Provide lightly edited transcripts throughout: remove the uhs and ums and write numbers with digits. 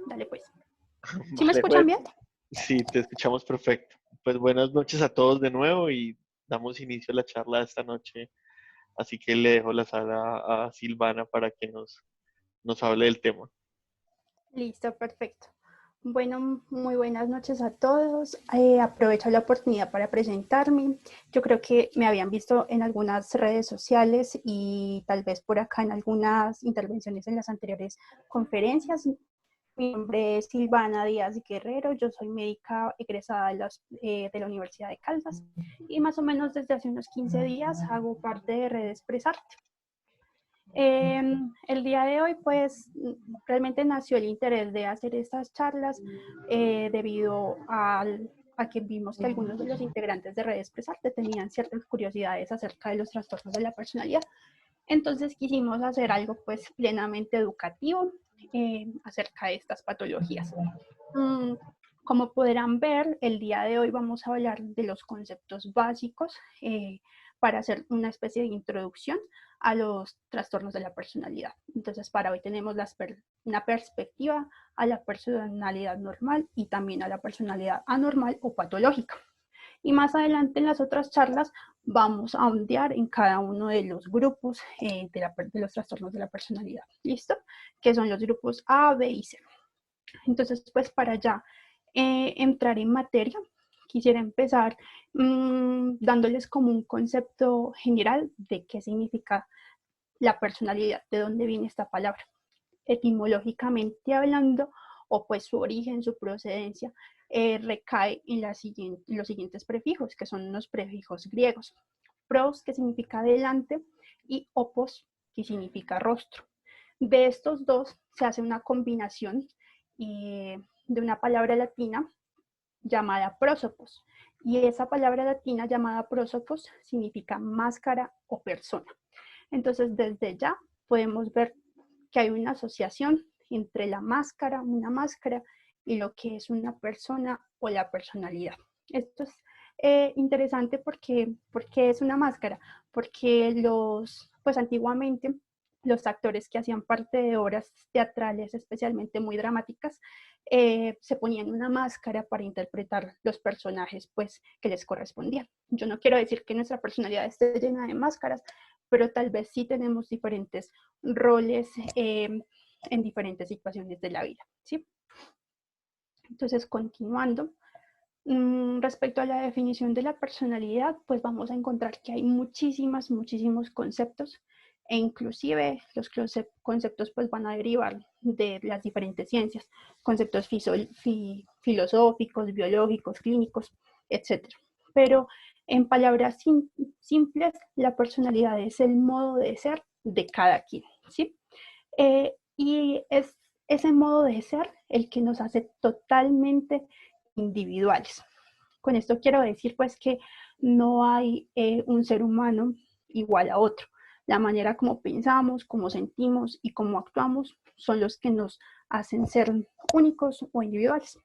Dale pues. ¿Sí me Vale, escuchan bien? sí, te escuchamos perfecto. Pues buenas noches a todos de nuevo y damos inicio a la charla de esta noche. Así que le dejo la sala a Silvana para que nos hable del tema. Listo, perfecto. Bueno, muy buenas noches a todos. Aprovecho la oportunidad para presentarme. Yo creo que me habían visto en algunas redes sociales y tal vez por acá en algunas intervenciones en las anteriores conferencias. Mi nombre es Silvana Díaz Guerrero, yo soy médica egresada de la Universidad de Caldas y más o menos desde hace unos 15 días hago parte de Red Expresarte. El día de hoy, pues, realmente nació el interés de hacer estas charlas debido a que vimos que algunos de los integrantes de Red Expresarte tenían ciertas curiosidades acerca de los trastornos de la personalidad. Entonces quisimos hacer algo pues plenamente educativo acerca de estas patologías. Como podrán ver, el día de hoy vamos a hablar de los conceptos básicos para hacer una especie de introducción a los trastornos de la personalidad. Entonces, para hoy tenemos una perspectiva a la personalidad normal y también a la personalidad anormal o patológica. Y más adelante en las otras charlas vamos a ondear en cada uno de los grupos de los trastornos de la personalidad. ¿Listo? Que son los grupos A, B y C. Entonces, pues para ya entrar en materia, quisiera empezar dándoles como un concepto general de qué significa la personalidad, de dónde viene esta palabra. Etimológicamente hablando, o pues su origen, su procedencia, recae en los siguientes prefijos, que son unos prefijos griegos. Pros, que significa delante, y opos, que significa rostro. De estos dos se hace una combinación de una palabra latina llamada prósopos. Y esa palabra latina llamada prósopos significa máscara o persona. Entonces, desde ya podemos ver que hay una asociación entre una máscara, y lo que es una persona o la personalidad. Esto es interesante porque es una máscara, porque pues antiguamente los actores que hacían parte de obras teatrales, especialmente muy dramáticas, se ponían una máscara para interpretar los personajes pues, que les correspondían. Yo no quiero decir que nuestra personalidad esté llena de máscaras, pero tal vez sí tenemos diferentes roles en diferentes situaciones de la vida, ¿sí? Entonces, continuando, respecto a la definición de la personalidad, pues vamos a encontrar que hay muchísimos conceptos e inclusive los conceptos pues van a derivar de las diferentes ciencias, conceptos filosóficos, biológicos, clínicos, etc. Pero en palabras simples, la personalidad es el modo de ser de cada quien, ¿sí? Y es ese modo de ser el que nos hace totalmente individuales. Con esto quiero decir pues que no hay un ser humano igual a otro. La manera como pensamos, como sentimos y cómo actuamos son los que nos hacen ser únicos o individuales.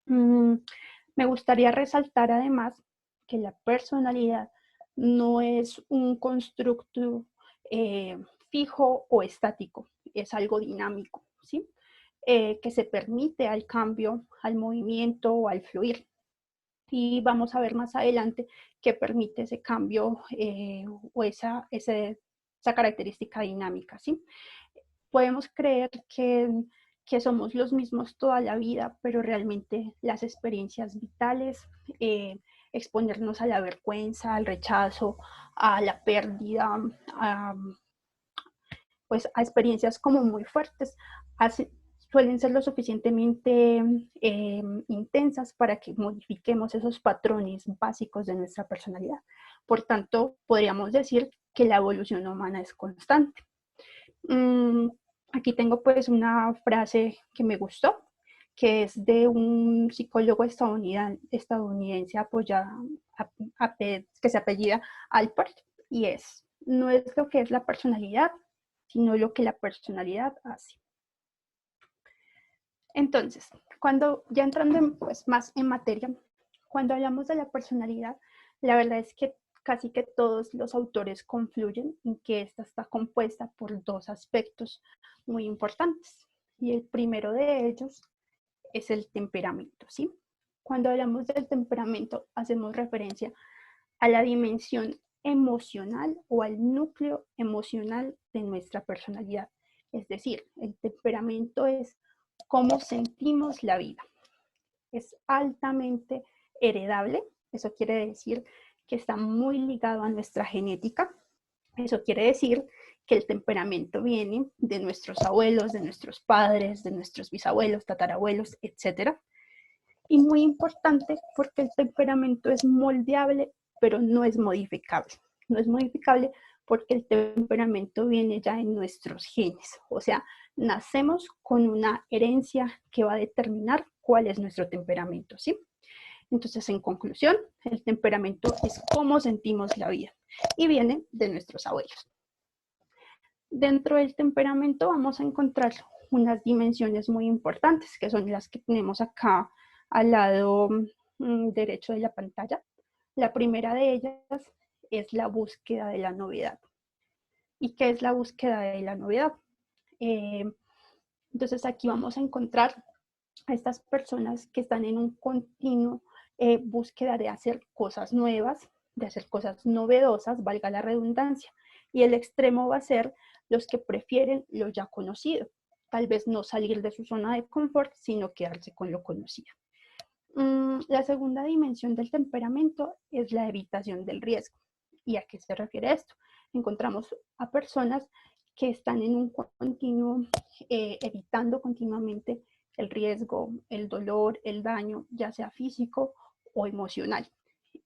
Me gustaría resaltar además que la personalidad no es un constructo eh, fijo o estático, es algo dinámico, ¿sí? Que se permite al cambio, al movimiento o al fluir. Y vamos a ver más adelante qué permite ese cambio o esa característica dinámica, ¿sí? Podemos creer que somos los mismos toda la vida, pero realmente las experiencias vitales, eh, exponernos a la vergüenza, al rechazo, a la pérdida, a, pues a experiencias como muy fuertes, suelen ser lo suficientemente intensas para que modifiquemos esos patrones básicos de nuestra personalidad. Por tanto, podríamos decir que la evolución humana es constante. Aquí tengo pues una frase que me gustó, que es de un psicólogo estadounidense que se apellida Alpert, y no es lo que es la personalidad, sino lo que la personalidad hace. Entonces, cuando ya entrando pues, más en materia, cuando hablamos de la personalidad, la verdad es que casi que todos los autores confluyen en que esta está compuesta por dos aspectos muy importantes. Y el primero de ellos es el temperamento, ¿sí? Cuando hablamos del temperamento, hacemos referencia a la dimensión emocional o al núcleo emocional de nuestra personalidad. Es decir, el temperamento es cómo sentimos la vida. Es altamente heredable, eso quiere decir que está muy ligado a nuestra genética. Eso quiere decir que el temperamento viene de nuestros abuelos, de nuestros padres, de nuestros bisabuelos, tatarabuelos, etc. Y muy importante porque el temperamento es moldeable, pero no es modificable. No es modificable porque el temperamento viene ya en nuestros genes. O sea, nacemos con una herencia que va a determinar cuál es nuestro temperamento, ¿sí? Entonces, en conclusión, el temperamento es cómo sentimos la vida y viene de nuestros abuelos. Dentro del temperamento vamos a encontrar unas dimensiones muy importantes, que son las que tenemos acá al lado derecho de la pantalla. La primera de ellas es la búsqueda de la novedad. ¿Y qué es la búsqueda de la novedad? Entonces aquí vamos a encontrar a estas personas que están en un continuo búsqueda de hacer cosas nuevas, de hacer cosas novedosas, valga la redundancia. Y el extremo va a ser los que prefieren lo ya conocido. Tal vez no salir de su zona de confort, sino quedarse con lo conocido. La segunda dimensión del temperamento es la evitación del riesgo. ¿Y a qué se refiere esto? Encontramos a personas que están en un continuo, evitando continuamente el riesgo, el dolor, el daño, ya sea físico o emocional.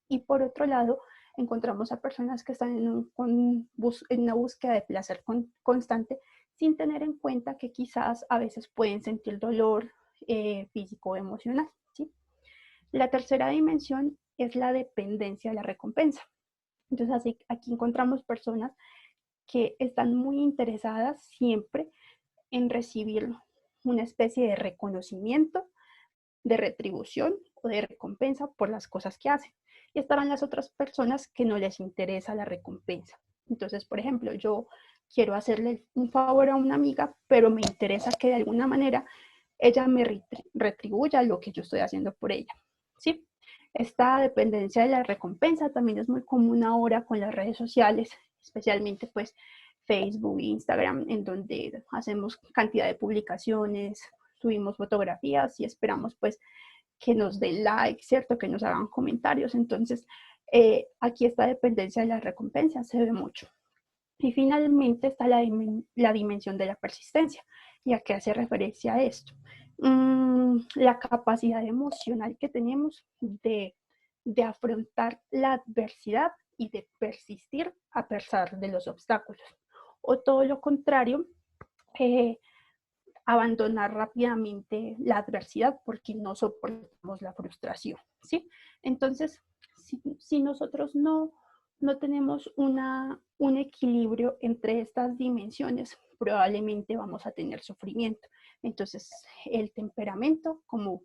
Y por otro lado, encontramos a personas que están en una búsqueda de placer constante sin tener en cuenta que quizás a veces pueden sentir dolor físico o emocional, ¿sí? La tercera dimensión es la dependencia de la recompensa. Entonces, aquí encontramos personas que están muy interesadas siempre en recibir una especie de reconocimiento, de retribución o de recompensa por las cosas que hacen. Y estarán las otras personas que no les interesa la recompensa. Entonces, por ejemplo, yo quiero hacerle un favor a una amiga, pero me interesa que de alguna manera ella me retribuya lo que yo estoy haciendo por ella, ¿sí? Esta dependencia de la recompensa también es muy común ahora con las redes sociales, especialmente pues Facebook e Instagram, en donde hacemos cantidad de publicaciones, subimos fotografías y esperamos pues que nos den like, ¿cierto? Que nos hagan comentarios. Entonces, aquí esta dependencia de la recompensa se ve mucho. Y finalmente está la dimensión de la persistencia. ¿Y a qué hace referencia a esto? La capacidad emocional que tenemos de afrontar la adversidad y de persistir a pesar de los obstáculos. O todo lo contrario, abandonar rápidamente la adversidad porque no soportamos la frustración, ¿sí? Entonces, si nosotros no tenemos un equilibrio entre estas dimensiones, probablemente vamos a tener sufrimiento. Entonces, el temperamento, como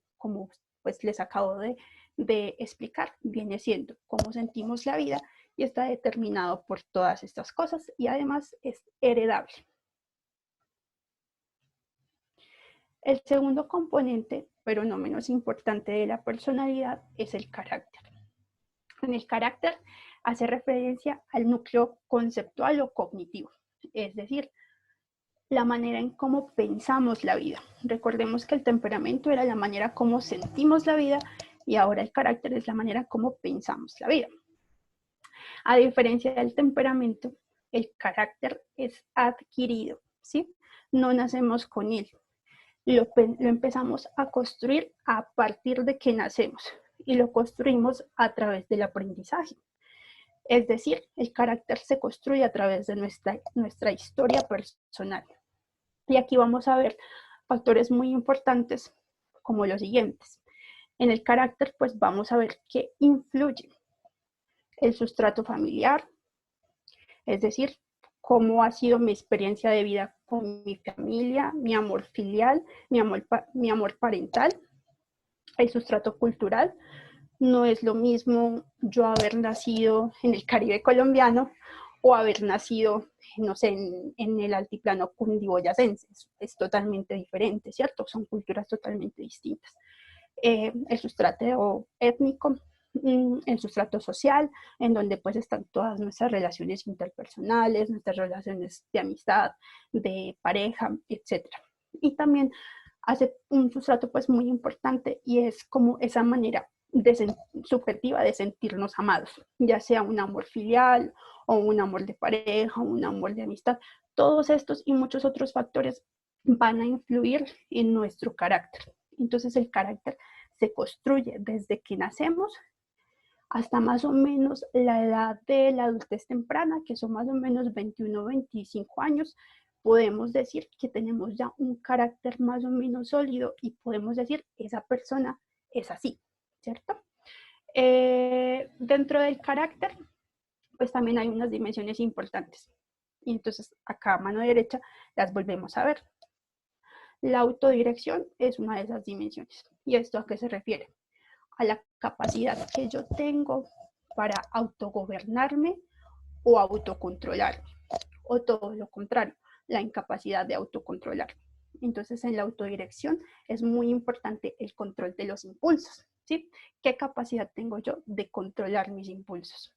pues les acabo de explicar, viene siendo cómo sentimos la vida y está determinado por todas estas cosas y además es heredable. El segundo componente, pero no menos importante de la personalidad, es el carácter. En el carácter hace referencia al núcleo conceptual o cognitivo, es decir, la manera en cómo pensamos la vida. Recordemos que el temperamento era la manera como sentimos la vida y ahora el carácter es la manera como pensamos la vida. A diferencia del temperamento, el carácter es adquirido, ¿sí? No nacemos con él. Lo empezamos a construir a partir de que nacemos y lo construimos a través del aprendizaje. Es decir, el carácter se construye a través de nuestra historia personal. Y aquí vamos a ver factores muy importantes como los siguientes. En el carácter, pues vamos a ver qué influye el sustrato familiar, es decir, cómo ha sido mi experiencia de vida con mi familia, mi amor filial, mi amor parental, el sustrato cultural. No es lo mismo yo haber nacido en el Caribe colombiano o haber nacido, no sé, en el altiplano cundiboyacense. Es totalmente diferente, ¿cierto? Son culturas totalmente distintas. El sustrato étnico, el sustrato social, en donde pues están todas nuestras relaciones interpersonales, nuestras relaciones de amistad, de pareja, etc. Y también hace un sustrato pues muy importante y es como esa manera subjetiva de sentirnos amados, ya sea un amor filial o un amor de pareja, un amor de amistad. Todos estos y muchos otros factores van a influir en nuestro carácter. Entonces el carácter se construye desde que nacemos hasta más o menos la edad de la adultez temprana, que son más o menos 21 o 25 años. Podemos decir que tenemos ya un carácter más o menos sólido y podemos decir esa persona es así, ¿cierto? Dentro del carácter, pues también hay unas dimensiones importantes. Y entonces acá a mano derecha las volvemos a ver. La autodirección es una de esas dimensiones. ¿Y esto a qué se refiere? A la capacidad que yo tengo para autogobernarme o autocontrolarme, o todo lo contrario, la incapacidad de autocontrolarme. Entonces, en la autodirección es muy importante el control de los impulsos, ¿sí? ¿Qué capacidad tengo yo de controlar mis impulsos?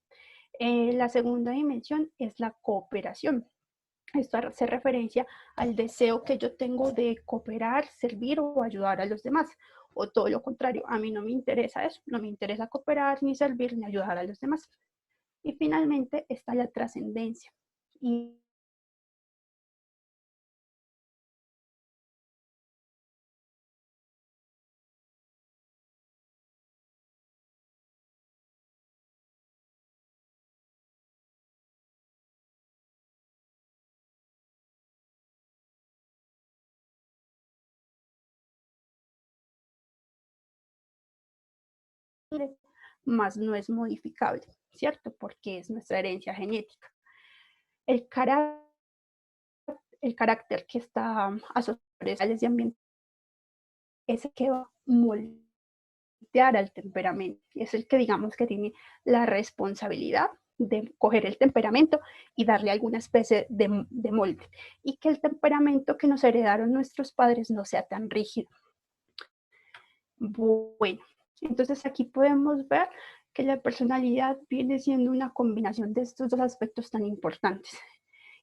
La segunda dimensión es la cooperación. Esto hace referencia al deseo que yo tengo de cooperar, servir o ayudar a los demás. O todo lo contrario, a mí no me interesa eso, no me interesa cooperar, ni servir, ni ayudar a los demás. Y finalmente está la trascendencia. Y más no es modificable, ¿cierto? Porque es nuestra herencia genética. El carácter, el carácter que está asociado a sociales y ambientales es el que va a moldear al temperamento. Es el que digamos que tiene la responsabilidad de coger el temperamento y darle alguna especie de molde. Y que el temperamento que nos heredaron nuestros padres no sea tan rígido. Bueno, entonces aquí podemos ver que la personalidad viene siendo una combinación de estos dos aspectos tan importantes.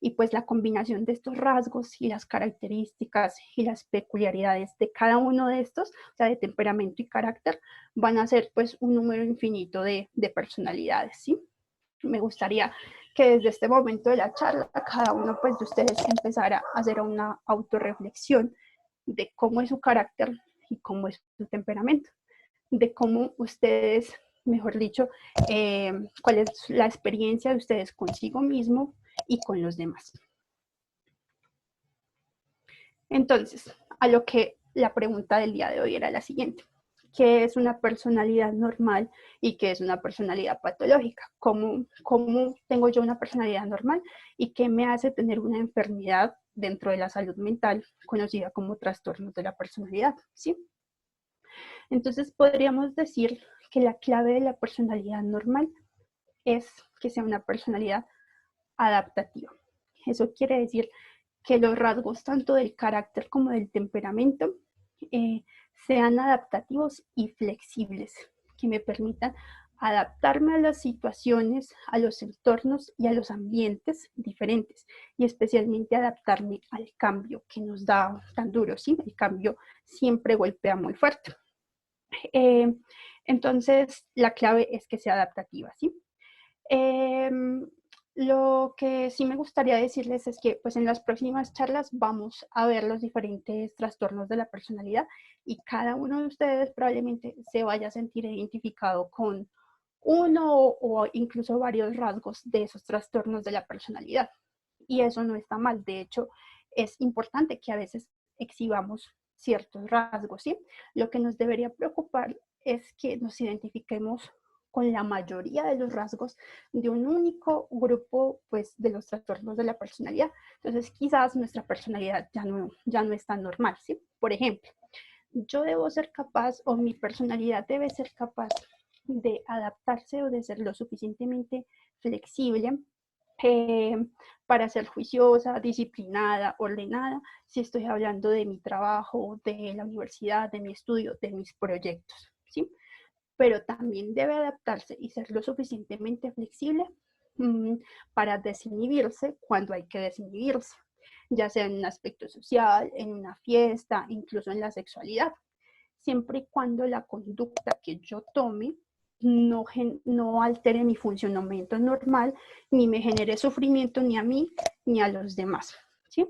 Y pues la combinación de estos rasgos y las características y las peculiaridades de cada uno de estos, o sea, de temperamento y carácter, van a ser pues un número infinito de personalidades, ¿sí? Me gustaría que desde este momento de la charla cada uno pues de ustedes empezara a hacer una autorreflexión de cómo es su carácter y cómo es su temperamento, de cómo ustedes, mejor dicho, cuál es la experiencia de ustedes consigo mismo y con los demás. Entonces, a lo que la pregunta del día de hoy era la siguiente. ¿Qué es una personalidad normal y qué es una personalidad patológica? ¿Cómo tengo yo una personalidad normal y qué me hace tener una enfermedad dentro de la salud mental conocida como trastornos de la personalidad? ¿Sí? Entonces, podríamos decir que la clave de la personalidad normal es que sea una personalidad adaptativa. Eso quiere decir que los rasgos tanto del carácter como del temperamento sean adaptativos y flexibles, que me permitan adaptarme a las situaciones, a los entornos y a los ambientes diferentes, y especialmente adaptarme al cambio que nos da tan duro, ¿sí? El cambio siempre golpea muy fuerte. Eh, entonces, la clave es que sea adaptativa, ¿sí? Eh, lo que sí me gustaría decirles es que pues en las próximas charlas vamos a ver los diferentes trastornos de la personalidad y cada uno de ustedes probablemente se vaya a sentir identificado con uno o incluso varios rasgos de esos trastornos de la personalidad. Y eso no está mal, de hecho es importante que a veces exhibamos ciertos rasgos, ¿sí? Lo que nos debería preocupar es que nos identifiquemos con la mayoría de los rasgos de un único grupo pues, de los trastornos de la personalidad. Entonces, quizás nuestra personalidad ya no es tan normal, ¿sí? Por ejemplo, yo debo ser capaz o mi personalidad debe ser capaz de adaptarse o de ser lo suficientemente flexible eh, para ser juiciosa, disciplinada, ordenada, si estoy hablando de mi trabajo, de la universidad, de mi estudio, de mis proyectos, ¿sí? Pero también debe adaptarse y ser lo suficientemente flexible para desinhibirse cuando hay que desinhibirse, ya sea en un aspecto social, en una fiesta, incluso en la sexualidad, siempre y cuando la conducta que yo tome no altere mi funcionamiento normal, ni me genere sufrimiento ni a mí ni a los demás, ¿sí?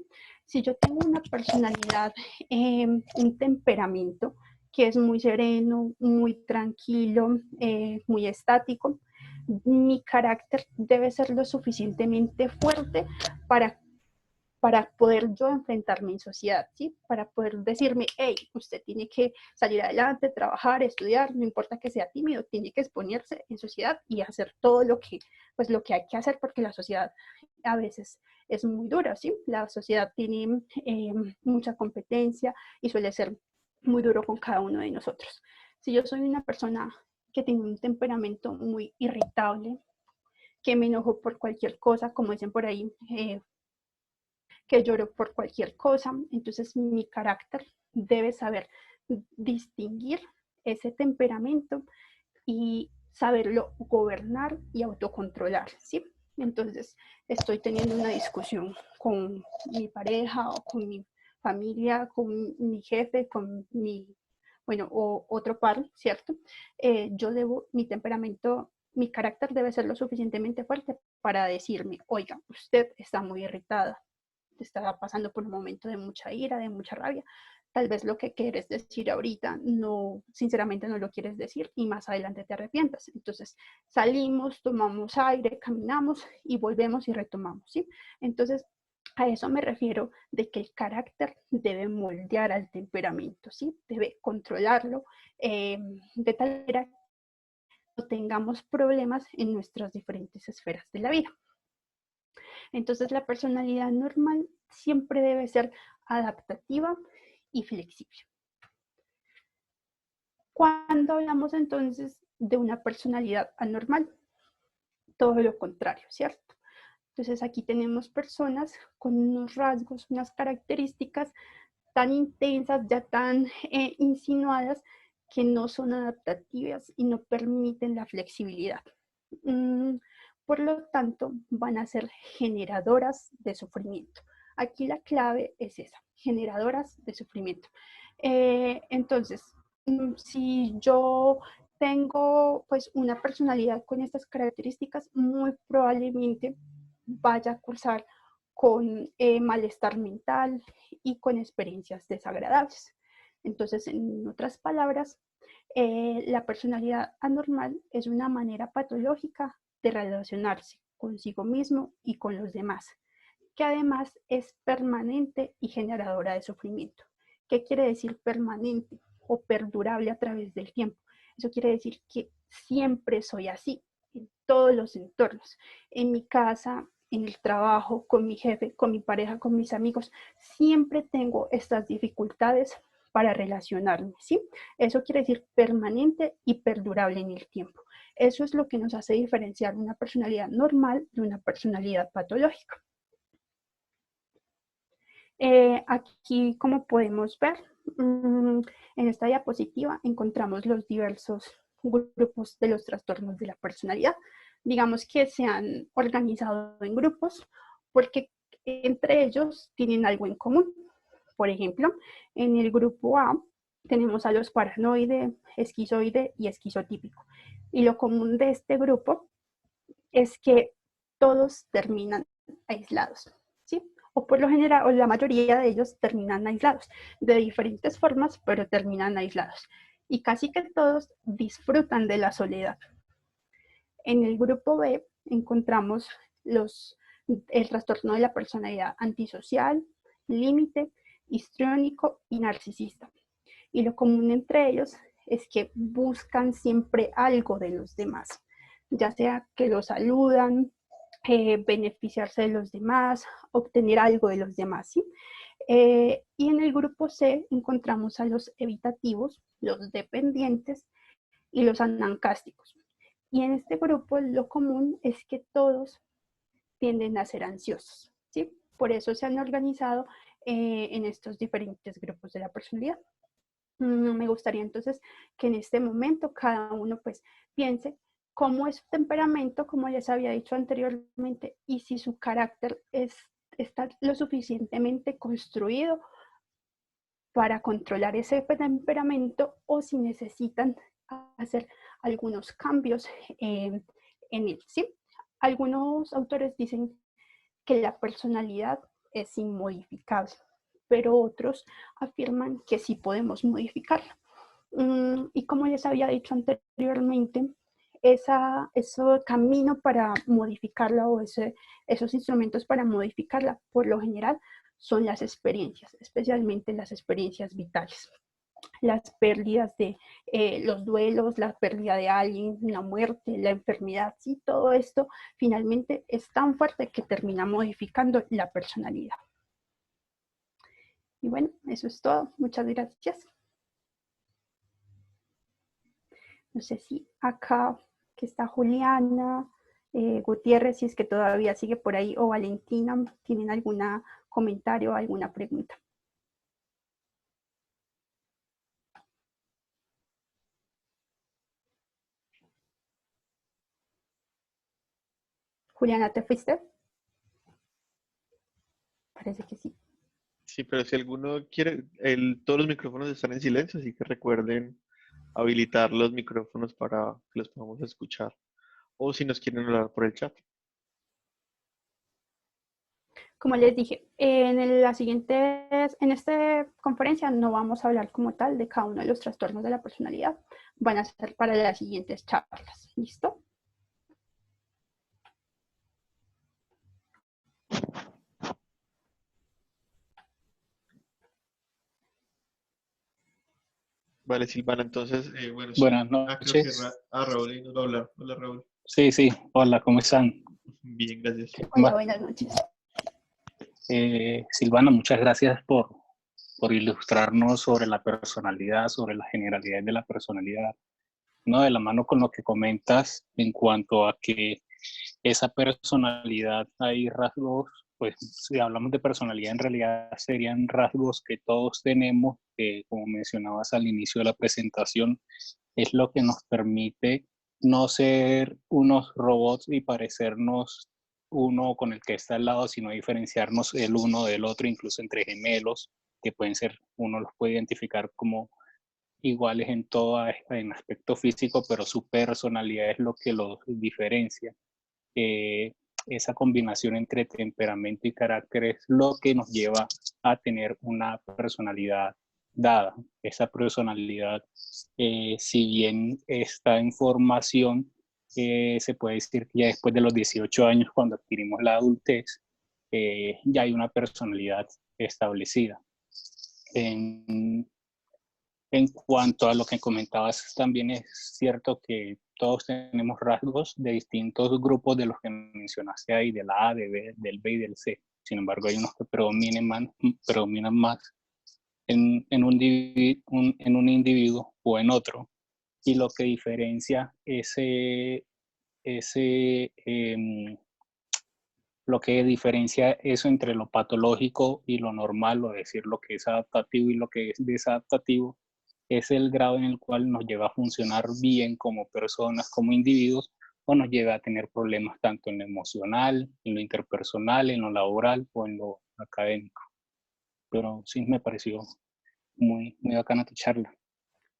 Si yo tengo una personalidad, un temperamento que es muy sereno, muy tranquilo, muy estático, mi carácter debe ser lo suficientemente fuerte para poder yo enfrentarme en sociedad, ¿sí? Para poder decirme, hey, usted tiene que salir adelante, trabajar, estudiar, no importa que sea tímido, tiene que exponerse en sociedad y hacer todo lo que, pues, lo que hay que hacer, porque la sociedad a veces es muy dura, ¿sí? La sociedad tiene mucha competencia y suele ser muy duro con cada uno de nosotros. Si yo soy una persona que tiene un temperamento muy irritable, que me enojo por cualquier cosa, como dicen por ahí, que lloro por cualquier cosa, entonces mi carácter debe saber distinguir ese temperamento y saberlo gobernar y autocontrolar, ¿sí? Entonces estoy teniendo una discusión con mi pareja o con mi familia, con mi jefe, con mi, bueno, o otro par, ¿cierto? Yo debo, mi temperamento, mi carácter debe ser lo suficientemente fuerte para decirme, oiga, usted está muy irritada, está pasando por un momento de mucha ira, de mucha rabia. Tal vez lo que quieres decir ahorita no, sinceramente no lo quieres decir y más adelante te arrepientas. Entonces salimos, tomamos aire, caminamos y volvemos y retomamos, ¿sí? Entonces a eso me refiero de que el carácter debe moldear al temperamento, ¿sí? Debe controlarlo de tal manera que no tengamos problemas en nuestras diferentes esferas de la vida. Entonces la personalidad normal siempre debe ser adaptativa y flexible. Cuando hablamos entonces de una personalidad anormal, todo lo contrario, ¿cierto? Entonces aquí tenemos personas con unos rasgos, unas características tan intensas, ya tan insinuadas, que no son adaptativas y no permiten la flexibilidad. Por lo tanto, van a ser generadoras de sufrimiento. Aquí la clave es esa, generadoras de sufrimiento. Entonces, si yo tengo pues una personalidad con estas características, muy probablemente vaya a cursar con malestar mental y con experiencias desagradables. Entonces, en otras palabras, la personalidad anormal es una manera patológica de relacionarse consigo mismo y con los demás, que además es permanente y generadora de sufrimiento. ¿Qué quiere decir permanente o perdurable a través del tiempo? Eso quiere decir que siempre soy así, en todos los entornos, en mi casa, en el trabajo, con mi jefe, con mi pareja, con mis amigos, siempre tengo estas dificultades para relacionarme, ¿sí? Eso quiere decir permanente y perdurable en el tiempo. Eso es lo que nos hace diferenciar una personalidad normal de una personalidad patológica. Aquí, como podemos ver, en esta diapositiva encontramos los diversos grupos de los trastornos de la personalidad. Digamos que se han organizado en grupos porque entre ellos tienen algo en común. Por ejemplo, en el grupo A tenemos a los paranoide, esquizoide y esquizotípico. Y lo común de este grupo es que todos terminan aislados, ¿sí? O por lo general, o la mayoría de ellos terminan aislados, de diferentes formas, pero terminan aislados. Y casi que todos disfrutan de la soledad. En el grupo B encontramos el trastorno de la personalidad antisocial, límite, histriónico y narcisista. Y lo común entre ellos es que buscan siempre algo de los demás, ya sea que los saludan, beneficiarse de los demás, obtener algo de los demás, ¿sí? Y en el grupo C encontramos a los evitativos, los dependientes y los anancásticos. Y en este grupo lo común es que todos tienden a ser ansiosos, ¿sí? Por eso se han organizado en estos diferentes grupos de la personalidad. Me gustaría entonces que en este momento cada uno pues piense cómo es su temperamento, como les había dicho anteriormente, y si su carácter está lo suficientemente construido para controlar ese temperamento o si necesitan hacer algunos cambios en él, ¿sí? Algunos autores dicen que la personalidad es inmodificable, pero otros afirman que sí podemos modificarla. Y como les había dicho anteriormente, ese camino para modificarla o esos instrumentos para modificarla, por lo general, son las experiencias, especialmente las experiencias vitales. Las pérdidas de los duelos, la pérdida de alguien, la muerte, la enfermedad, sí, todo esto finalmente es tan fuerte que termina modificando la personalidad. Y bueno, eso es todo. Muchas gracias. No sé si acá que está Juliana, Gutiérrez, si es que todavía sigue por ahí, o Valentina, ¿tienen algún comentario o alguna pregunta? Juliana, ¿te fuiste? Parece que sí. Sí, pero si alguno quiere, todos los micrófonos están en silencio, así que recuerden habilitar los micrófonos para que los podamos escuchar. O si nos quieren hablar por el chat. Como les dije, en esta conferencia no vamos a hablar como tal de cada uno de los trastornos de la personalidad. Van a ser para las siguientes charlas. ¿Listo? Vale, Silvana, entonces, bueno, sí. Buenas Creo que noches. Raúl ahí nos va a hablar. Hola, Raúl. Sí, sí. Hola, ¿cómo están? Bien, gracias. Hola, buenas noches. Silvana, muchas gracias por ilustrarnos sobre la personalidad, sobre la generalidad de la personalidad, ¿no? De la mano con lo que comentas en cuanto a que esa personalidad hay rasgos, pues si hablamos de personalidad en realidad serían rasgos que todos tenemos, que como mencionabas al inicio de la presentación, es lo que nos permite no ser unos robots y parecernos uno con el que está al lado, sino diferenciarnos el uno del otro, incluso entre gemelos, que pueden ser, uno los puede identificar como iguales en todo, en aspecto físico, pero su personalidad es lo que los diferencia. Esa combinación entre temperamento y carácter es lo que nos lleva a tener una personalidad dada. Esa personalidad, si bien está en formación, se puede decir que ya después de los 18 años, cuando adquirimos la adultez, ya hay una personalidad establecida. En cuanto a lo que comentabas, también es cierto que todos tenemos rasgos de distintos grupos de los que mencionaste ahí, de la A, del B y del C. Sin embargo, hay unos que predominan más en un individuo o en otro. Y lo que diferencia lo que diferencia eso entre lo patológico y lo normal, o decir lo que es adaptativo y lo que es desadaptativo, es el grado en el cual nos lleva a funcionar bien como personas, como individuos, o nos lleva a tener problemas tanto en lo emocional, en lo interpersonal, en lo laboral o en lo académico. Pero sí me pareció muy, muy bacana tu charla.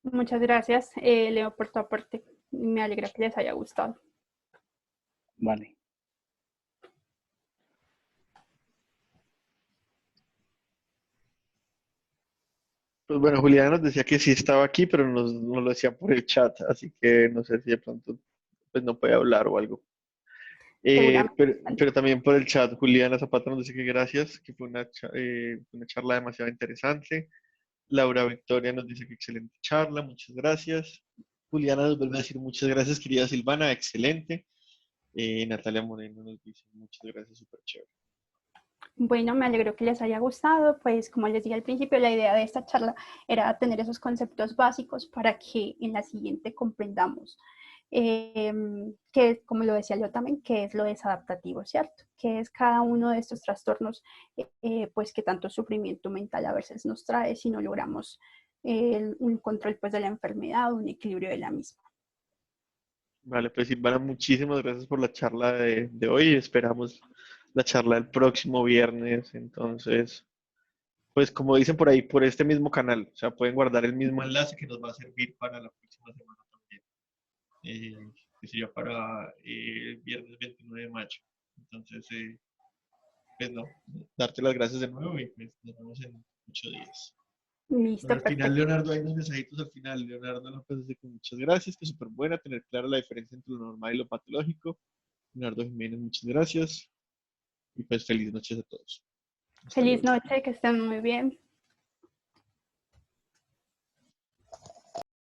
Muchas gracias, Leo, por tu aporte. Me alegra que les haya gustado. Vale. Pues bueno, Juliana nos decía que sí estaba aquí, pero nos lo decía por el chat, así que no sé si de pronto pues no puede hablar o algo. Seguramente. Pero también por el chat, Juliana Zapata nos dice que gracias, que fue una charla demasiado interesante. Laura Victoria nos dice que excelente charla, muchas gracias. Juliana nos vuelve a decir muchas gracias, querida Silvana, excelente. Natalia Moreno nos dice muchas gracias, súper chévere. Bueno, me alegro que les haya gustado. Pues como les dije al principio, la idea de esta charla era tener esos conceptos básicos para que en la siguiente comprendamos que, como lo decía yo también, que es lo desadaptativo, ¿cierto? Que es cada uno de estos trastornos, pues que tanto sufrimiento mental a veces nos trae si no logramos un control pues de la enfermedad, un equilibrio de la misma. Vale, pues Silvana, muchísimas gracias por la charla de hoy. Esperamos la charla el próximo viernes. Entonces, pues como dicen por ahí, por este mismo canal. O sea, pueden guardar el mismo enlace que nos va a servir para la próxima semana también. Que sería para el viernes 29 de mayo. Entonces, pues no, darte las gracias de nuevo y pues nos vemos en 8 días. Bueno, Listo, al final, perfecto. Leonardo, hay unos mensajitos al final. Leonardo López dice que muchas gracias, que súper buena tener clara la diferencia entre lo normal y lo patológico. Leonardo Jiménez, muchas gracias. Y pues feliz noches a todos. Hasta Feliz luego. noche, que estén muy bien.